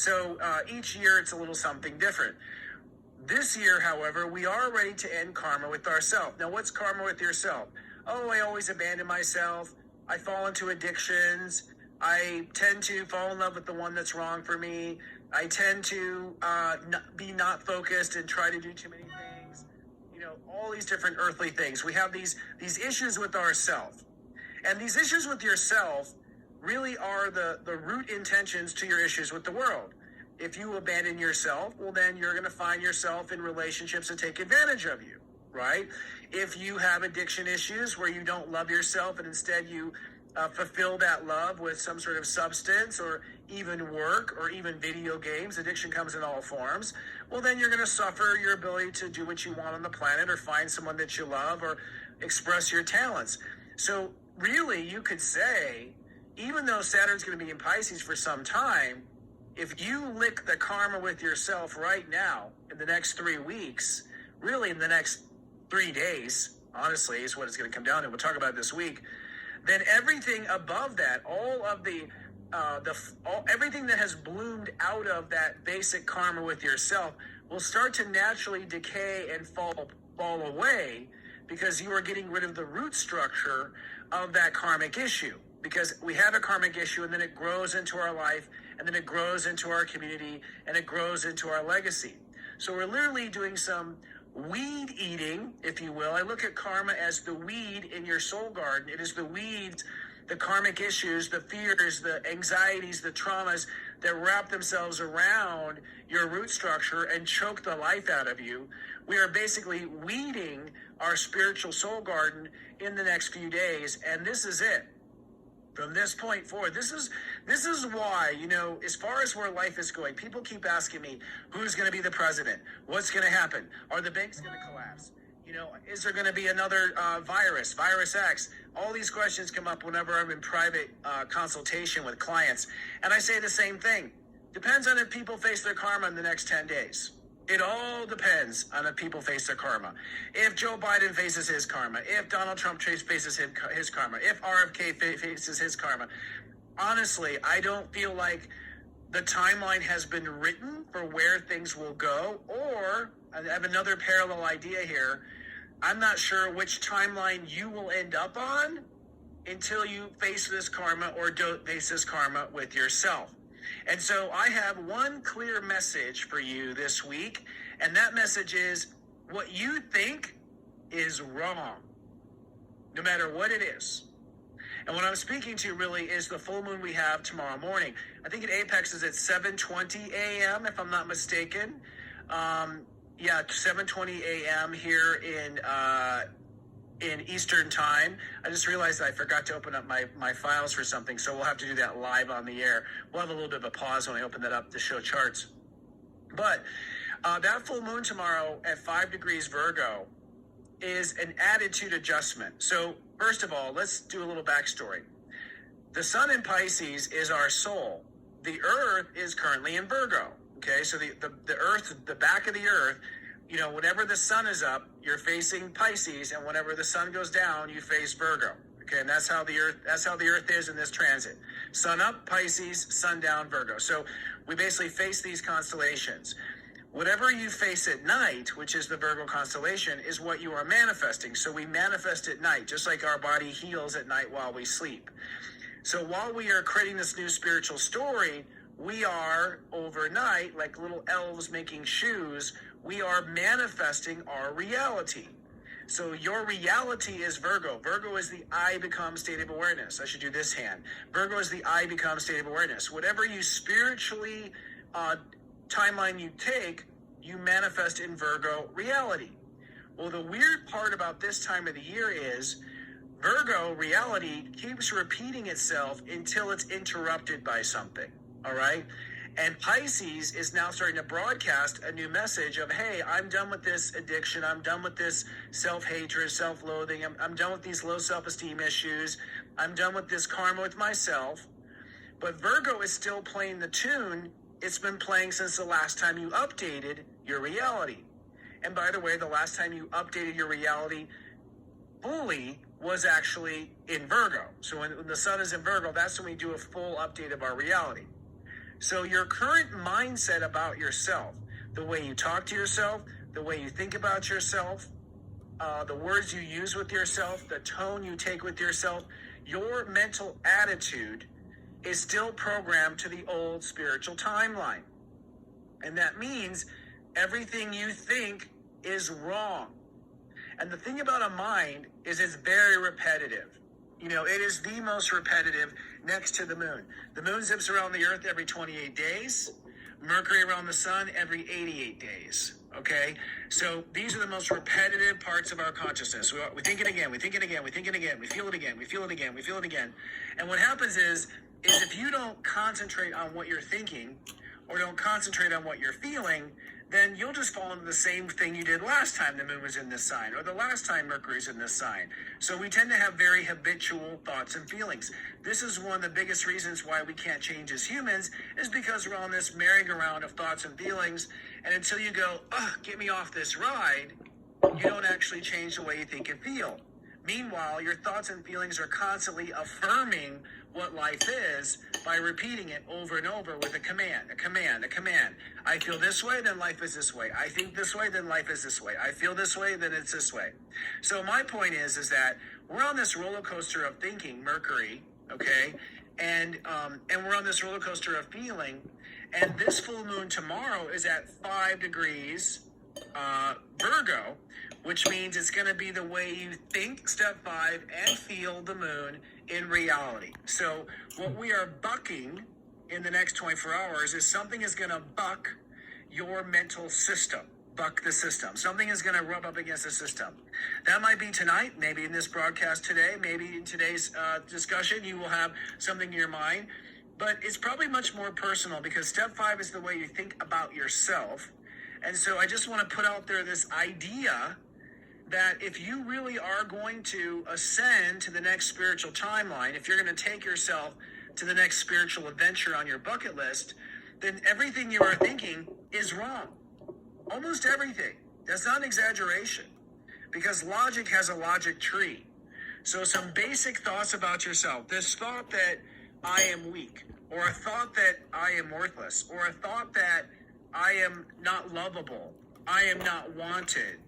So each year it's a little something different. This year, however, we are ready to end karma with ourselves. Now, what's karma with yourself? Oh, I always abandon myself. I fall into addictions. I tend to fall in love with the one that's wrong for me. I tend to be not focused and try to do too many things. You know, all these different earthly things. We have these issues with ourself. And these issues with yourself really are the root intentions to your issues with the world. If you abandon yourself, well, then you're going to find yourself in relationships that take advantage of you, right? If you have addiction issues where you don't love yourself and instead you fulfill that love with some sort of substance or even work or even video games, addiction comes in all forms, well, then you're going to suffer your ability to do what you want on the planet or find someone that you love or express your talents. So really, you could say, even though Saturn's going to be in Pisces for some time, if you lick the karma with yourself right now in the next 3 weeks, really in the next 3 days, honestly, is what it's going to come down to. We'll talk about it this week. Then everything above that, all of everything that has bloomed out of that basic karma with yourself will start to naturally decay and fall away because you are getting rid of the root structure of that karmic issue. Because we have a karmic issue and then it grows into our life and then it grows into our community and it grows into our legacy. So we're literally doing some weed eating, if you will. I look at karma as the weed in your soul garden. It is the weeds, the karmic issues, the fears, the anxieties, the traumas that wrap themselves around your root structure and choke the life out of you. We are basically weeding our spiritual soul garden in the next few days, and this is it. From this point forward, this is why, you know, as far as where life is going, people keep asking me, who's going to be the president? What's going to happen? Are the banks going to collapse? You know, is there going to be another virus X? All these questions come up whenever I'm in private consultation with clients. And I say the same thing. Depends on if people face their karma in the next 10 days. It all depends on if people face their karma. If Joe Biden faces his karma, if Donald Trump faces his karma, if RFK faces his karma. Honestly, I don't feel like the timeline has been written for where things will go, or I have another parallel idea here. I'm not sure which timeline you will end up on until you face this karma or don't face this karma with yourself. And so I have one clear message for you this week, and that message is what you think is wrong, no matter what it is. And what I'm speaking to really is the full moon we have tomorrow morning. I think it apexes at 7:20 a.m., if I'm not mistaken. 7:20 a.m. here in Eastern time. I just realized I forgot to open up my files for something, so we'll have to do that live on the air. We'll have a little bit of a pause when I open that up to show charts. But that full moon tomorrow at 5 degrees Virgo is an attitude adjustment. So first of all, let's do a little backstory. The sun in Pisces is our soul. The earth is currently in Virgo. Okay, so the earth, the back of the earth, you know, whenever the sun is up, you're facing Pisces, and whenever the sun goes down, you face Virgo. Okay, and that's how the earth is in this transit. Sun up, Pisces, sun down, Virgo. So we basically face these constellations. Whatever you face at night, which is the Virgo constellation, is what you are manifesting. So we manifest at night, just like our body heals at night while we sleep. So while we are creating this new spiritual story, we are overnight, like little elves making shoes, we are manifesting our reality. So your reality is Virgo. Virgo is the I become state of awareness. I should do this hand. Virgo is the I become state of awareness. Whatever you spiritually timeline you take, you manifest in Virgo reality. Well, the weird part about this time of the year is Virgo reality keeps repeating itself until it's interrupted by something. All right. And Pisces is now starting to broadcast a new message of, hey, I'm done with this addiction. I'm done with this self-hatred, self-loathing. I'm done with these low self-esteem issues. I'm done with this karma with myself. But Virgo is still playing the tune it's been playing since the last time you updated your reality. And by the way, the last time you updated your reality fully was actually in Virgo. So when the sun is in Virgo, that's when we do a full update of our reality. So your current mindset about yourself, the way you talk to yourself, the way you think about yourself, the words you use with yourself, the tone you take with yourself, your mental attitude is still programmed to the old spiritual timeline. And that means everything you think is wrong. And the thing about a mind is it's very repetitive. It is the most repetitive next to the moon. The moon zips around the earth every 28 days. Mercury around the sun every 88 days. Okay? So these are the most repetitive parts of our consciousness. We think it again, we think it again, we think it again, we feel it again, we feel it again, we feel it again. And what happens is if you don't concentrate on what you're thinking or don't concentrate on what you're feeling, then you'll just fall into the same thing you did last time the moon was in this sign or the last time Mercury's in this sign. So we tend to have very habitual thoughts and feelings. This is one of the biggest reasons why we can't change as humans, is because we're on this merry-go-round of thoughts and feelings. And until you go, get me off this ride, you don't actually change the way you think and feel. Meanwhile, your thoughts and feelings are constantly affirming what life is by repeating it over and over with a command, a command, a command. I feel this way, then life is this way. I think this way, then life is this way. I feel this way, then it's this way. So my point is that we're on this roller coaster of thinking, Mercury, okay? And we're on this roller coaster of feeling. And this full moon tomorrow is at 5 degrees Virgo, which means it's going to be the way you think, step 5, and feel the moon in reality. So what we are bucking in the next 24 hours is something is going to buck your mental system, buck the system. Something is going to rub up against the system. That might be tonight, maybe in this broadcast today, maybe in today's discussion, you will have something in your mind. But it's probably much more personal because step 5 is the way you think about yourself. And so I just want to put out there this idea that if you really are going to ascend to the next spiritual timeline, if you're going to take yourself to the next spiritual adventure on your bucket list, then everything you are thinking is wrong. Almost everything. That's not an exaggeration, because logic has a logic tree. So some basic thoughts about yourself. This thought that I am weak, or a thought that I am worthless, or a thought that I am not lovable, I am not wanted,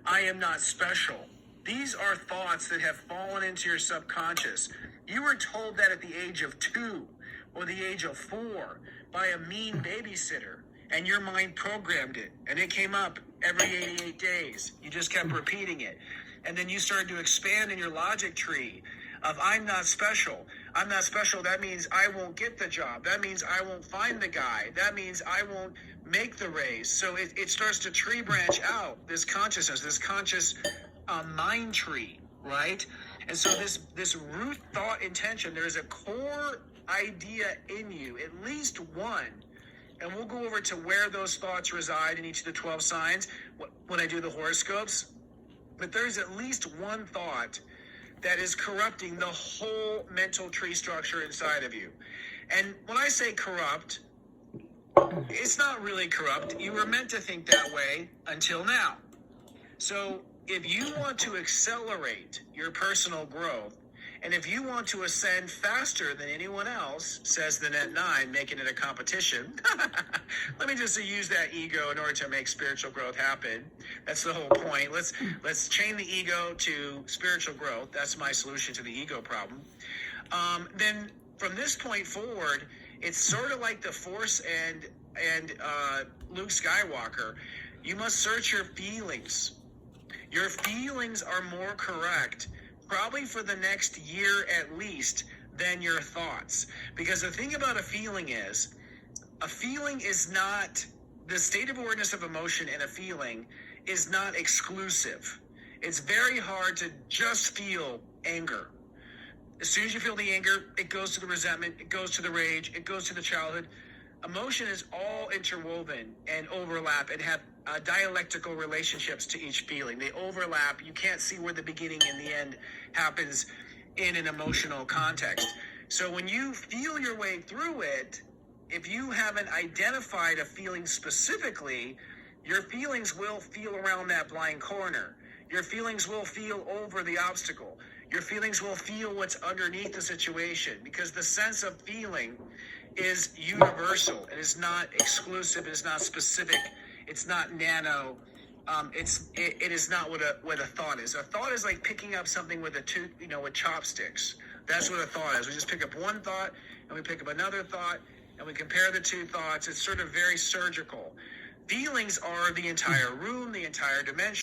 I am not special. These are thoughts that have fallen into your subconscious. You were told that at the age of 2 or the age of 4 by a mean babysitter, and your mind programmed it, and it came up every 88 days. You just kept repeating it. And then you started to expand in your logic tree of I'm not special. I'm not special. That means I won't get the job. That means I won't find the guy. That means I won't make the raise. So it starts to tree branch out, this consciousness, this conscious mind tree, right? And so this root thought intention, there is a core idea in you, at least one. And we'll go over to where those thoughts reside in each of the 12 signs when I do the horoscopes. But there's at least one thought that is corrupting the whole mental tree structure inside of you. And when I say corrupt, it's not really corrupt. You were meant to think that way until now. So if you want to accelerate your personal growth, and if you want to ascend faster than anyone else, says the Net 9, making it a competition. Let me just use that ego in order to make spiritual growth happen. That's the whole point. Let's chain the ego to spiritual growth. That's my solution to the ego problem. Then from this point forward, it's sort of like the Force and Luke Skywalker. You must search your feelings. Your feelings are more correct, probably for the next year at least, than your thoughts. Because the thing about a feeling is not, the state of awareness of emotion and a feeling is not exclusive. It's very hard to just feel anger. As soon as you feel the anger, it goes to the resentment, it goes to the rage, it goes to the childhood. Emotion is all interwoven and overlap and have dialectical relationships to each feeling. They overlap. You can't see where the beginning and the end happens in an emotional context. So when you feel your way through it, if you haven't identified a feeling specifically, your feelings will feel around that blind corner. Your feelings will feel over the obstacle. Your feelings will feel what's underneath the situation, because the sense of feeling is universal. It is not exclusive. It is not specific. It's not nano. It is not what a thought is. A thought is like picking up something with a tooth, with chopsticks. That's what a thought is. We just pick up one thought and we pick up another thought and we compare the two thoughts. It's sort of very surgical. Feelings are the entire room, the entire dimension.